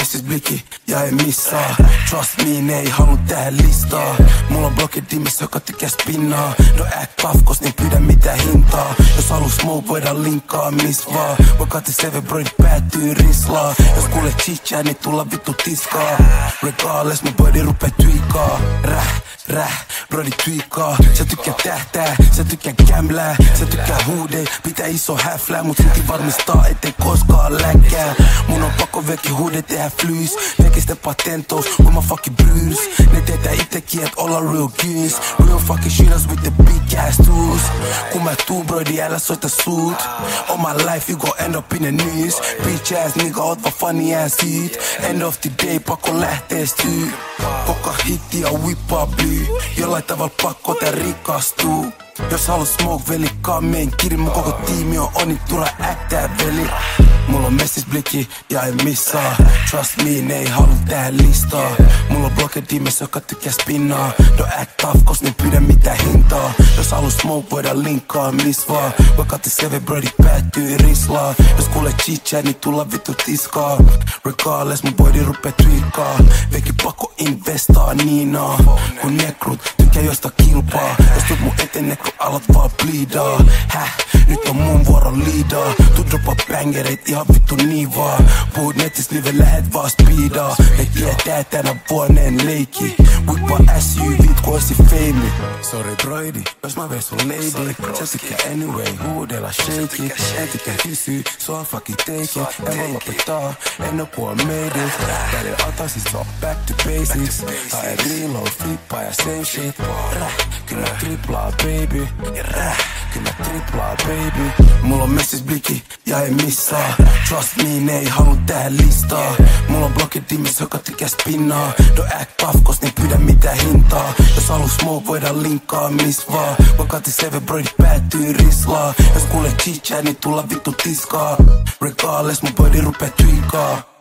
message-bliki ja ei missaa. Trust me, ne ei halua tähän listaa. Mulla on blogit dimmissä, joka tykkää spinnaa. No act tough, kos niin pyydä mitään hintaa. Jos haluu smoke, voidaan linkkaa miss vaan. Wakati seve broidit päättyy rislaa. Jos kuulet chichää, niin tulla vittu tiskaa. Regardless, mun body rupee twiikaa. Brody twiikaa. Sä tykkää tähtää, sä tykkää gämlää. Sä tykkää huudei, pitää iso häflää. Mut silti varmistaa, ettei koskaan läkkää. Mun on pakko veki huude tehdä flyys. Veki sitä patentos, kun mä fucking bryys. Ne tietää itekin, et olla real goons. Real fucking shooters with the big ass tools. Kun mä tuun Brody, älä soita suut. All my life you gon' end up in the news. Bitch ass nigga, oot vaan funny ass heat. End of the day, pakko lähtee styy. Koka hitti ja whippaa blyy. Jollain tavalla pakko tää rikastuu. Jos halus smoke, veli, kammeen kiri. Mun koko tiimi on onnittura, äktää, veli. Mulla on message-bliki ja ei missaa. Trust me, ne ei halua tähän listaa. Mulla on blogit dimmissä, joka tykkää spinnaa. No act tough, kos niin pyydä mitään hintaa. Jos haluu smoke, voidaan linkkaa miss vaan. Wakati seve broidit päättyy rislaa. Jos kuulet chichää, niin tulla vittu tiskaa. Regardless, mun body rupee twiikaa. Veki pakko investaa Niinaa. Kun nekrut tykkää josta kilpaa. Jos tuut mun eteen nekru, alat vaan bleedaa. Nyt on mun vuoro liidaa. Tuu dropaa bangereit ihan vittu niin vaan. Puhut netis live, lähet vaan speedaa. Ne tietää tänä vuoneen leikki. Whippaa SUVt kun oisi feimi. Sorry broidi, jos mä vein sun lady. Sä tykkää anyway, huudella shake it. En tykkää kysyy, sua fucking take it. En voi lopettaa, en oo kun on made it. Käden ota siis on back to basics. Hae reload, flippaa ja same shit. Kyllä mä triplaa baby. Kyllä mä triplaa baby. Mulla on message-bliki ja ei missaa. Trust me, ne ei halua tähän listaa. Mulla on blogit dimmissä, joka tykkää spinnaa. No act tough, kos niin pyydä mitään hintaa. Jos haluu smoke, voidaan linkkaa miss vaan. Wakati seve broidit päättyy rislaa. Jos kuulet chichää, niin tulla vittu tiskaa. Regardless, mun body rupee twiikaa.